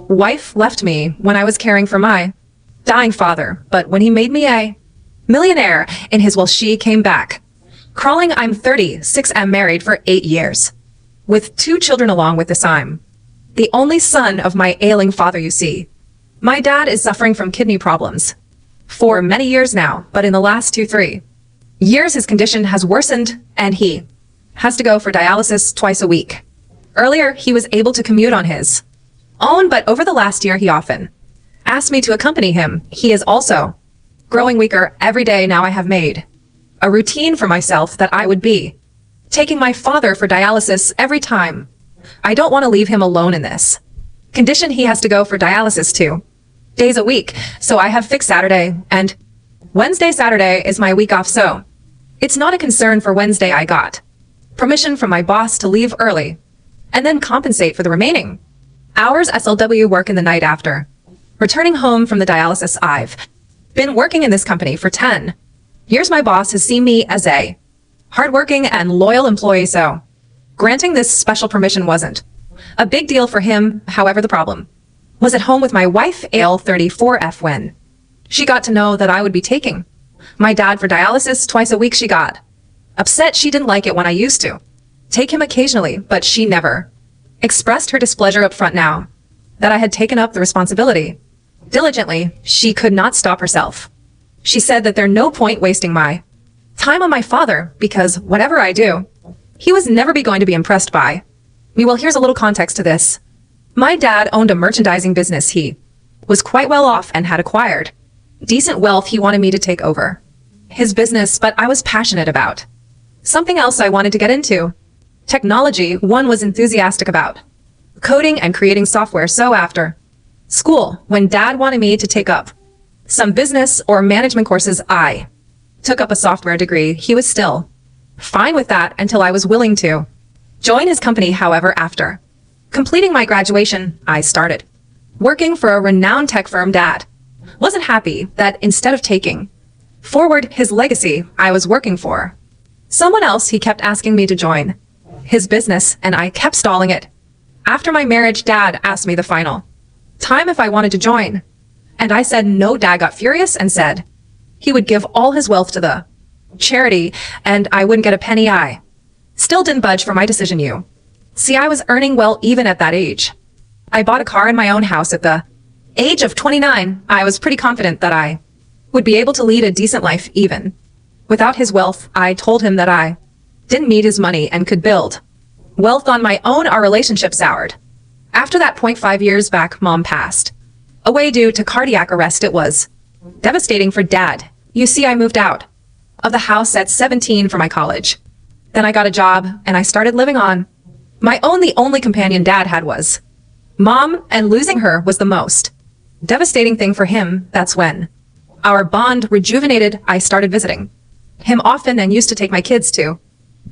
Wife left me when I was caring for my dying father, but when he made me a millionaire in his will, she came back. Crawling, I'm 36, am married for 8 years. With 2 children along with this, I'm the only son of my ailing father, you see. My dad is suffering from kidney problems for many years now, but in the last 2-3 years his condition has worsened and he has to go for dialysis twice a week. Earlier, he was able to commute on his own, but over the last year he often asked me to accompany him. He is also growing weaker every day now. I have made a routine for myself that I would be taking my father for dialysis every time. I don't want to leave him alone in this condition. He has to go for dialysis 2 days a week, so I have fixed Saturday and Wednesday. Saturday is my week off, so it's not a concern. For Wednesday, I got permission from my boss to leave early and then compensate for the remaining hours SLW work in the night after returning home from the dialysis. I've been working in this company for 10 years. My boss has seen me as a hardworking and loyal employee, so granting this special permission wasn't a big deal for him. However, the problem was at home with my wife, AL34F. When she got to know that I would be taking my dad for dialysis twice a week, she got upset. She didn't like it when I used to take him occasionally, but she never expressed her displeasure up front. Now that I had taken up the responsibility diligently, she could not stop herself. She said that there's no point wasting my time on my father, because whatever I do, he was never be going to be impressed by me. Well, here's a little context to this. My dad owned a merchandising business. He was quite well off and had acquired decent wealth. He wanted me to take over his business, but I was passionate about something else. I wanted to get into technology. One was enthusiastic about coding and creating software. So after school, when dad wanted me to take up some business or management courses, I took up a software degree. He was still fine with that until I was willing to join his company. However, after completing my graduation, I started working for a renowned tech firm. Dad wasn't happy that instead of taking forward his legacy, I was working for someone else. He kept asking me to join his business, and I kept stalling it. After my marriage, dad asked me the final time if I wanted to join, and I said no. Dad got furious and said he would give all his wealth to the charity and I wouldn't get a penny. I still didn't budge for my decision. You see, I was earning well even at that age. I bought a car in my own house at the age of 29. I was pretty confident that I would be able to lead a decent life even without his wealth. I told him that I didn't need his money and could build wealth on my own. Our relationship soured after that point. 5 years back, mom passed away due to cardiac arrest. It was devastating for dad. You see, I moved out of the house at 17 for my college. Then I got a job and I started living on my own. The only companion dad had was mom, and losing her was the most devastating thing for him. That's when our bond rejuvenated. I started visiting him often and used to take my kids to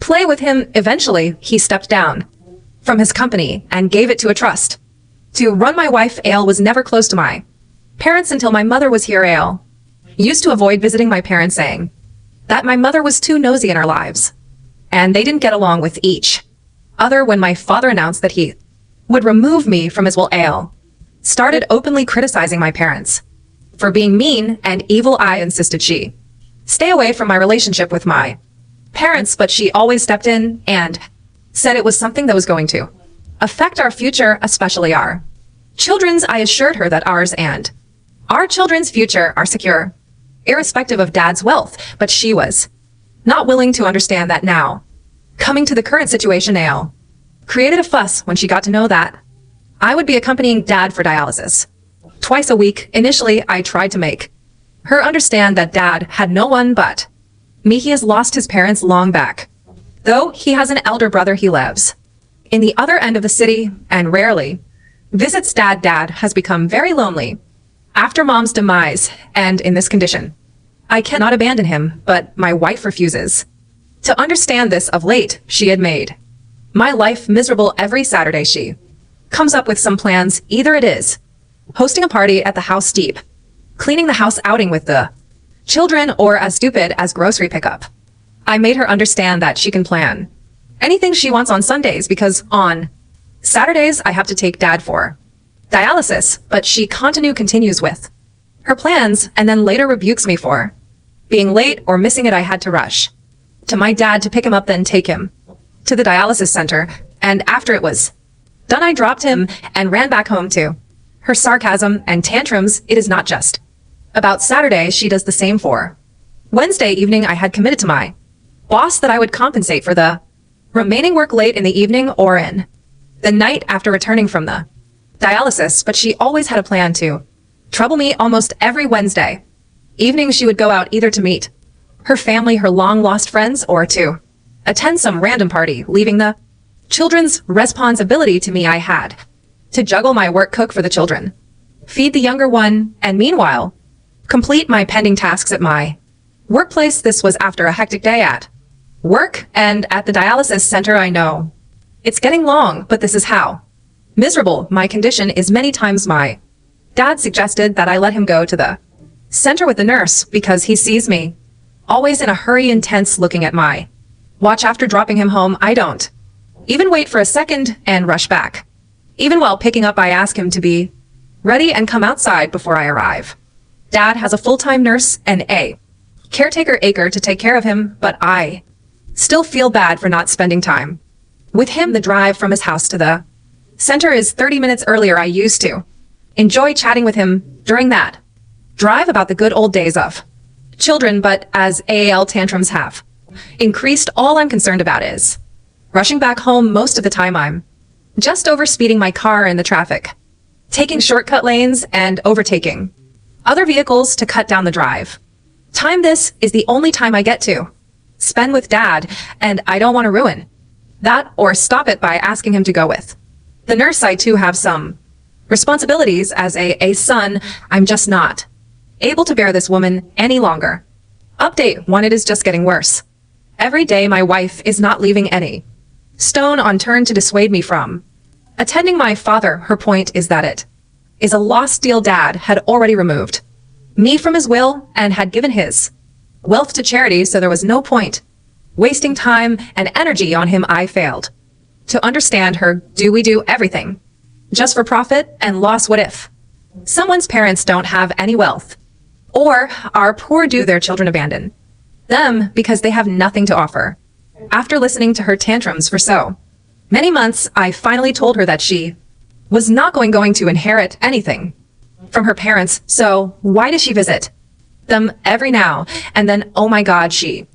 play with him. Eventually, he stepped down from his company and gave it to a trust to run. My wife, Ale, was never close to my parents until my mother was here. Ale used to avoid visiting my parents, saying that my mother was too nosy in our lives, and they didn't get along with each other. When my father announced that he would remove me from his will, Ale started openly criticizing my parents for being mean and evil. I insisted she stay away from my relationship with my parents, but she always stepped in and said it was something that was going to affect our future, especially our children's. I assured her that ours and our children's future are secure, irrespective of dad's wealth, but she was not willing to understand that. Now, coming to the current situation, Ale created a fuss when she got to know that I would be accompanying dad for dialysis twice a week. Initially, I tried to make her understand that dad had no one but me. He has lost his parents long back, though he has an elder brother. He lives in the other end of the city and rarely visits dad. Dad has become very lonely after mom's demise, and in this condition, I cannot abandon him, but my wife refuses to understand this. Of late, she had made my life miserable. Every Saturday, she comes up with some plans. Either it is hosting a party at the house, deep cleaning the house, outing with the children, or as stupid as grocery pickup. I made her understand that she can plan anything she wants on Sundays, because on Saturdays I have to take dad for dialysis, but she continues with her plans and then later rebukes me for being late or missing it. I had to rush to my dad to pick him up, then take him to the dialysis center. And after it was done, I dropped him and ran back home too. Her sarcasm and tantrums, it is not just about Saturday. She does the same for Wednesday evening. I had committed to my boss that I would compensate for the remaining work late in the evening or in the night after returning from the dialysis, but she always had a plan to trouble me. Almost every Wednesday evening she would go out either to meet her family, her long lost friends, or to attend some random party, leaving the children's responsibility to me. I had to juggle my work, cook for the children, feed the younger one, and meanwhile complete my pending tasks at my workplace. This was after a hectic day at work and at the dialysis center. I know it's getting long, but this is how miserable my condition is. Many times my dad suggested that I let him go to the center with the nurse because he sees me always in a hurry, intense, looking at my watch after dropping him home. I don't even wait for a second and rush back. Even while picking up, I ask him to be ready and come outside before I arrive. Dad has a full-time nurse and a caretaker acre to take care of him, but I still feel bad for not spending time with him. The drive from his house to the center is 30 minutes earlier. I used to enjoy chatting with him during that drive about the good old days of children, but as AAL tantrums have increased, all I'm concerned about is rushing back home. Most of the time I'm just over speeding my car in the traffic, taking shortcut lanes and overtaking other vehicles to cut down the drive time. This is the only time I get to spend with Dad, and I don't want to ruin that or stop it by asking him to go with the nurse. I too have some responsibilities as a son. I'm just not able to bear this woman any longer. Update 1. It is just getting worse. Every day my wife is not leaving any stone unturned to dissuade me from attending my father. Her point is that it is a lost deal. Dad had already removed me from his will and had given his wealth to charity, so there was no point wasting time and energy on him. I failed to understand her. Do we do everything just for profit and loss? What if someone's parents don't have any wealth or are poor? Do their children abandon them because they have nothing to offer? After listening to her tantrums for so many months, I finally told her that she was not going to inherit anything from her parents. So why does she visit them every now and then? Oh my God, she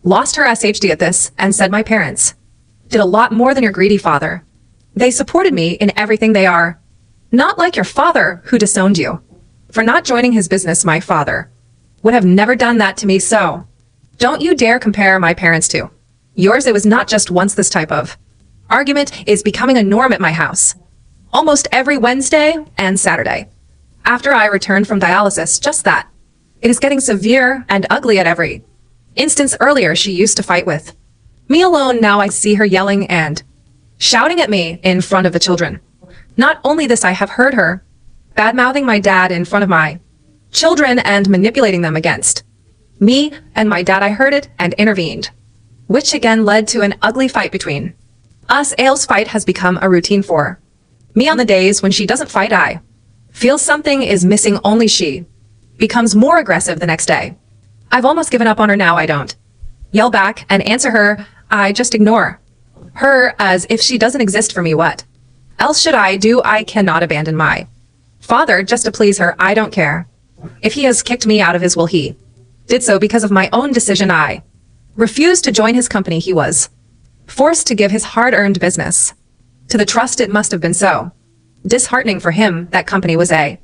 lost her SHD at this and said my parents did a lot more than your greedy father. They supported me in everything. They are not like your father who disowned you for not joining his business. My father would have never done that to me. So don't you dare compare my parents to yours. It was not just once. This type of argument is becoming a norm at my house almost every Wednesday and Saturday after I return from dialysis. Just that it is getting severe and ugly at every instance. Earlier she used to fight with me alone. Now I see her yelling and shouting at me in front of the children. Not only this, I have heard her bad-mouthing my dad in front of my children and manipulating them against me and my dad. I heard it and intervened, which again led to an ugly fight between us. Ailes' fight has become a routine for me. On the days when she doesn't fight, I feel something is missing. Only she becomes more aggressive the next day. I've almost given up on her now. I don't yell back and answer her. I just ignore her as if she doesn't exist for me. What else should I do? I cannot abandon my father just to please her. I don't care if he has kicked me out of his will. He did so because of my own decision. I refused to join his company. He was forced to give his hard-earned business to the trust. It must have been so disheartening for him. That company was a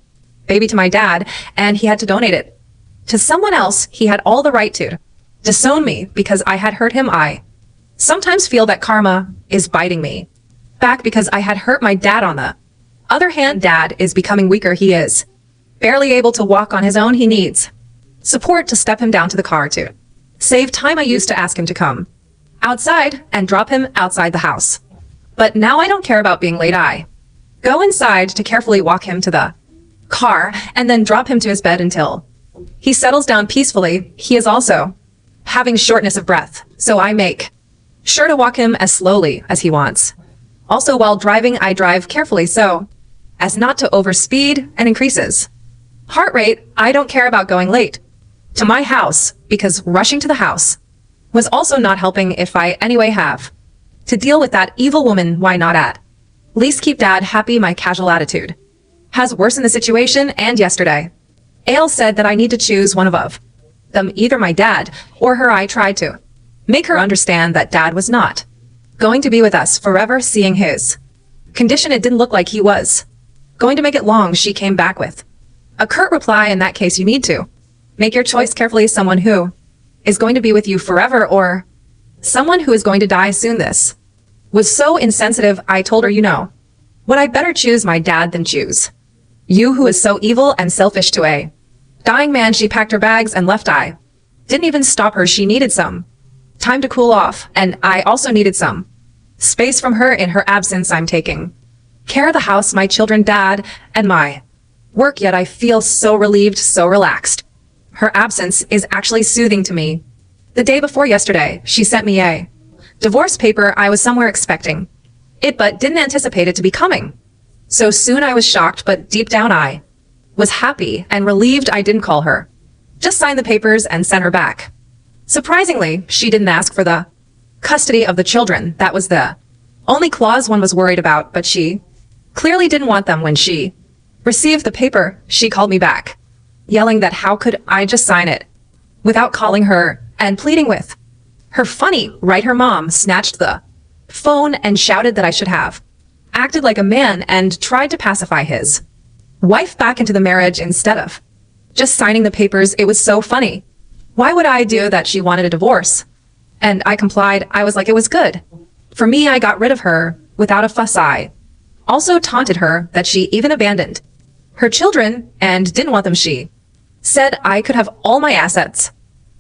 baby to my dad, and he had to donate it to someone else. He had all the right to disown me because I had hurt him. I sometimes feel that karma is biting me back because I had hurt my dad. On the other hand, Dad is becoming weaker. He is barely able to walk on his own. He needs support to step him down to the car to save time. I used to ask him to come outside and drop him outside the house, but now I don't care about being late. I go inside to carefully walk him to the car and then drop him to his bed until he settles down peacefully. He is also having shortness of breath, so I make sure to walk him as slowly as he wants. Also, while driving, I drive carefully so as not to overspeed and increases. Heart rate, I don't care about going late to my house because rushing to the house was also not helping if I anyway have to deal with that evil woman. Why not at least keep dad happy? My casual attitude has worsened the situation, and yesterday Ale said that I need to choose one of them, either my dad or her. I tried to make her understand that dad was not going to be with us forever. Seeing his condition, it didn't look like he was going to make it long. She came back with a curt reply: in that case, you need to make your choice carefully. Someone who is going to be with you forever or someone who is going to die soon. This was so insensitive. I told her, you know what, I'd better choose my dad than choose you, who is so evil and selfish to a dying man. She packed her bags and left. I didn't even stop her. She needed some time to cool off, and I also needed some space from her. In her absence, I'm taking care of the house, my children, dad, and my work, yet I feel so relieved, so relaxed. Her absence is actually soothing to me. The day before yesterday, she sent me a divorce paper. I was somewhere expecting it, but didn't anticipate it to be coming so soon. I was shocked, but deep down I was happy and relieved. I didn't call her, just signed the papers and sent her back. Surprisingly, she didn't ask for the custody of the children. That was the only clause one was worried about, but she clearly didn't want them. When she received the paper, she called me back, yelling that how could I just sign it without calling her, and pleading with her. Funny, right? Her mom snatched the phone and shouted that I should have acted like a man and tried to pacify his wife back into the marriage instead of just signing the papers. It was so funny. Why would I do that? She wanted a divorce, and I complied. I was like, it was good for me. I got rid of her without a fuss. I also taunted her that she even abandoned her children and didn't want them. She said I could have all my assets,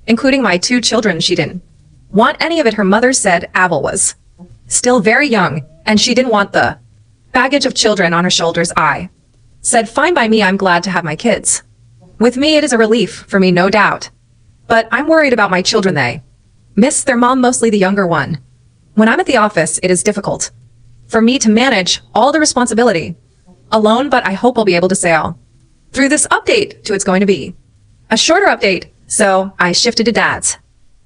including my 2 children. She didn't want any of it. Her mother said Avel was still very young and she didn't want the baggage of children on her shoulders. I said, fine by me. I'm glad to have my kids with me. It is a relief for me, no doubt, but I'm worried about my children. They miss their mom, mostly the younger one. When I'm at the office, it is difficult for me to manage all the responsibility alone, but I hope I'll be able to sail through this update to it's going to be a shorter update. So I shifted to dad's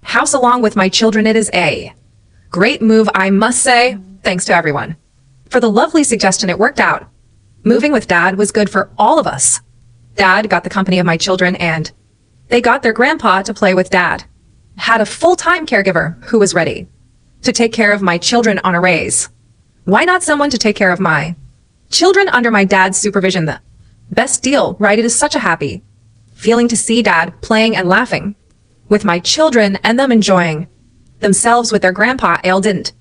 house along with my children. It is a great move, I must say. Thanks to everyone for the lovely suggestion. It worked out. Moving with dad was good for all of us. Dad got the company of my children and they got their grandpa to play with. Dad had a full-time caregiver who was ready to take care of my children on a raise. Why not someone to take care of my children under my dad's supervision? The best deal, right? It is such a happy feeling to see dad playing and laughing with my children and them enjoying themselves with their grandpa. Ale didn't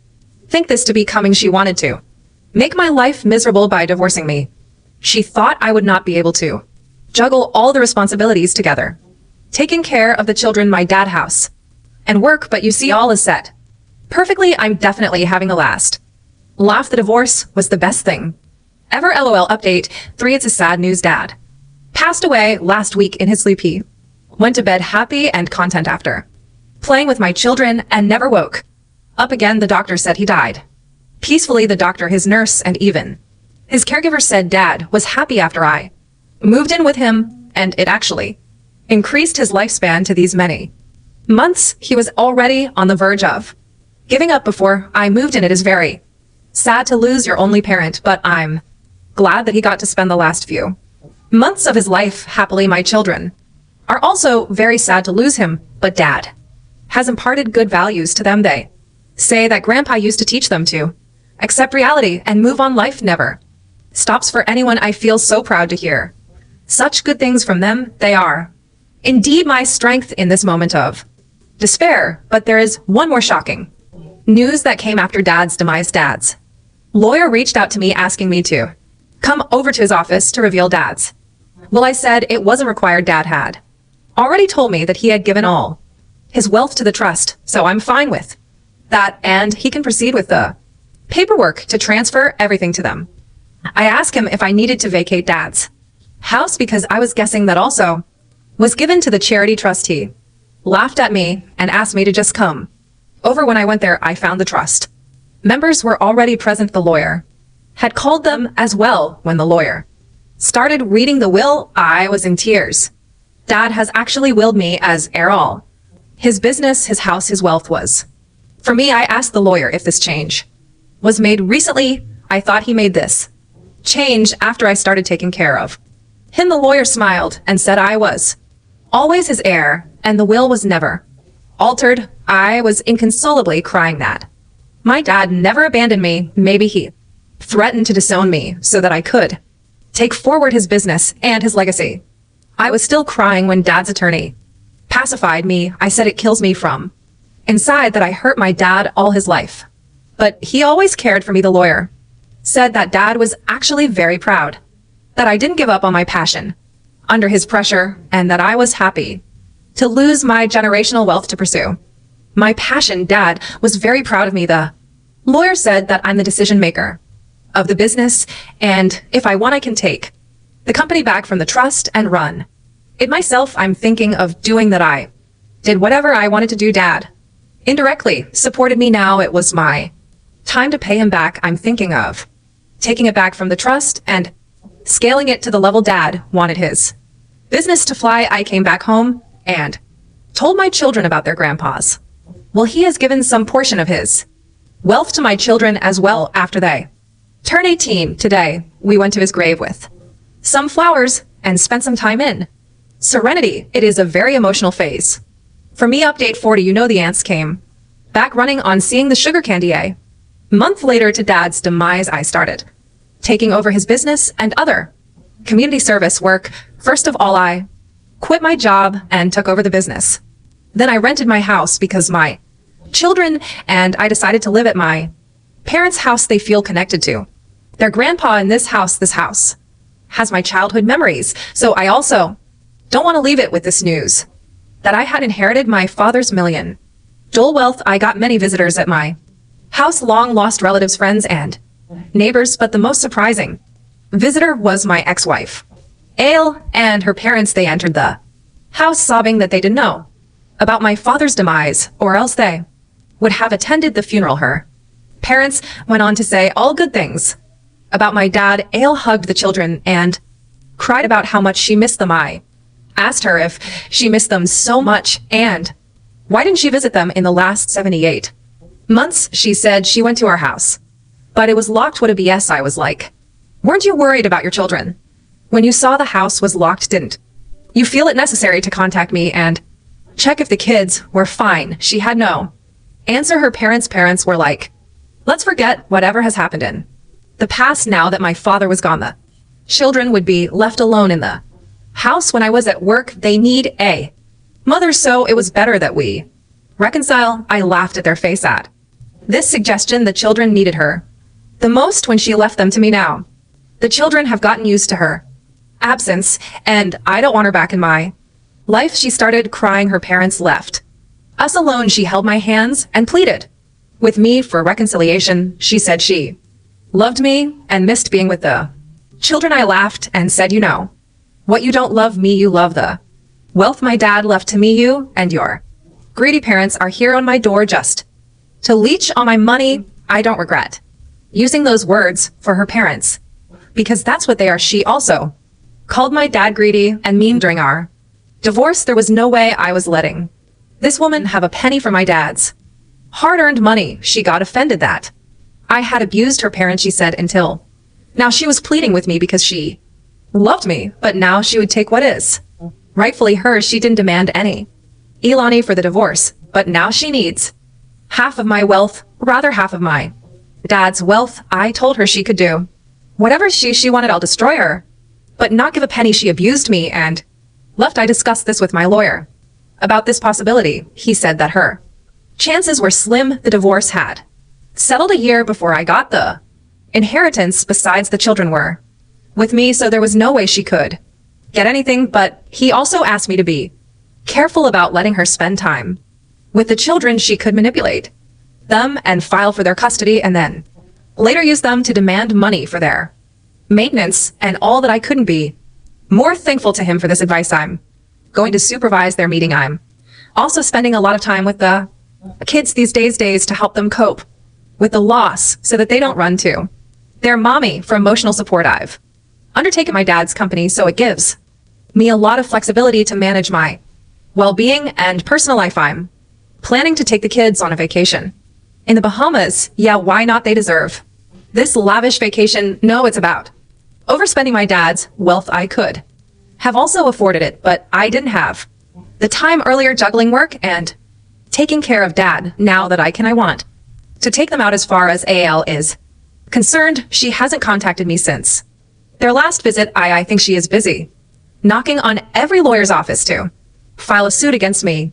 think this to be coming. She wanted to make my life miserable by divorcing me. She thought I would not be able to juggle all the responsibilities together, taking care of the children, my dad house, and work. But you see, all is set perfectly. I'm definitely having a last laugh. The divorce was the best thing ever. LOL. Update 3. It's a sad news. Dad passed away last week in his sleep. He went to bed happy and content after playing with my children and never woke up again. The doctor said he died peacefully. The doctor, his nurse, and even his caregiver said dad was happy after I moved in with him, and it actually increased his lifespan to these many months. He was already on the verge of giving up before I moved in. It is very sad to lose your only parent, but I'm glad that he got to spend the last few months of his life happily. My children are also very sad to lose him, but dad has imparted good values to them. They say that grandpa used to teach them to accept reality and move on. Life never stops for anyone. I feel so proud to hear such good things from them. They are indeed my strength in this moment of despair. But there is one more shocking news that came after dad's demise. Dad's lawyer reached out to me asking me to come over to his office to reveal dad's will. I said it wasn't required. Dad had already told me that he had given all his wealth to the trust, so I'm fine with that, and he can proceed with the paperwork to transfer everything to them. I asked him if I needed to vacate dad's house because I was guessing that also was given to the charity trust. He laughed at me and asked me to just come over. When I went there, I found the trust members were already present. The lawyer had called them as well when the lawyer started reading the will. I was in tears. Dad has actually willed me as heir all. His business, his house, his wealth was. For me, I asked the lawyer if this change was made recently. I thought he made this change after I started taking care of him. The lawyer smiled and said I was always his heir and the will was never altered. I was inconsolably crying that my dad never abandoned me. Maybe he threatened to disown me so that I could take forward his business and his legacy. I was still crying when Dad's attorney pacified me. I said it kills me from inside that I hurt my dad all his life. But he always cared for me. The lawyer said that Dad was actually very proud that I didn't give up on my passion under his pressure and that I was happy to lose my generational wealth to pursue my passion. Dad was very proud of me. The lawyer said that I'm the decision maker of the business, and if I want, I can take the company back from the trust and run it myself. I'm thinking of doing that. I did whatever I wanted to do. Dad indirectly supported me. Now it was my time to pay him back. I'm thinking of taking it back from the trust and scaling it to the level Dad wanted his business to fly. I came back home and told my children about their grandpas. Well, he has given some portion of his wealth to my children as well. After they turn 18 today, we went to his grave with some flowers and spent some time in serenity. It is a very emotional phase. For me, update 40, you know, the ants came back running on seeing the sugar candy. A month later to Dad's demise, I started taking over his business and other community service work. First of all, I quit my job and took over the business. Then I rented my house because my children and I decided to live at my parents' house. They feel connected to their grandpa in this house. This house has my childhood memories. So I also don't want to leave it with this news that I had inherited my father's million dual wealth. I got many visitors at my house, long lost relatives, friends, and neighbors. But the most surprising visitor was my ex-wife, Ale, and her parents. They entered the house sobbing that they didn't know about my father's demise, or else they would have attended the funeral. Her parents went on to say all good things about my dad. Ale hugged the children and cried about how much she missed them. I asked her if she missed them so much and why didn't she visit them in the last 78 months. She said she went to our house, but it was locked. What a BS. I was like, weren't you worried about your children when you saw the house was locked? Didn't you feel it necessary to contact me and check if the kids were fine? She had no answer. Her parents were like, let's forget whatever has happened in the past. Now that my father was gone, the children would be left alone in the house when I was at work. They need a mother, so it was better that we reconcile. I laughed at their face at this suggestion. The children needed her the most when she left them to me. Now the children have gotten used to her absence and I don't want her back in my life. She started crying. Her parents left us alone. She held my hands and pleaded with me for reconciliation. She said she loved me and missed being with the children. I laughed and said, you know what, you don't love me, you love the wealth my dad left to me. You and your greedy parents are here on my door just to leech on my money. I don't regret using those words for her parents because that's what they are. She also called my dad greedy and mean during our divorce. There was no way I was letting this woman have a penny for my dad's hard-earned money. She got offended that I had abused her parents, she said, until now she was pleading with me because she loved me, but now she would take what is rightfully hers. She didn't demand any Elani for the divorce, but now she needs half of my wealth, rather half of my dad's wealth. I told her she could do whatever she wanted. I'll destroy her, but not give a penny. She abused me and left. I discussed this with my lawyer about this possibility. He said that her chances were slim. The divorce had settled a year before I got the inheritance. Besides, the children were with me, so there was no way she could get anything. But he also asked me to be careful about letting her spend time with the children. She could manipulate them and file for their custody and then later use them to demand money for their maintenance and all that. I couldn't be more thankful to him for this advice. I'm going to supervise their meeting. I'm also spending a lot of time with the kids these days to help them cope with the loss so that they don't run to They're mommy for emotional support. I've undertaken my dad's company, so it gives me a lot of flexibility to manage my well-being and personal life. I'm planning to take the kids on a vacation in the Bahamas. Yeah, why not? They deserve this lavish vacation. No, it's about overspending my dad's wealth. I could have also afforded it, but I didn't have the time earlier juggling work and taking care of dad. Now that I want to take them out. As far as AL is concerned, she hasn't contacted me since their last visit. I think she is busy knocking on every lawyer's office to file a suit against me.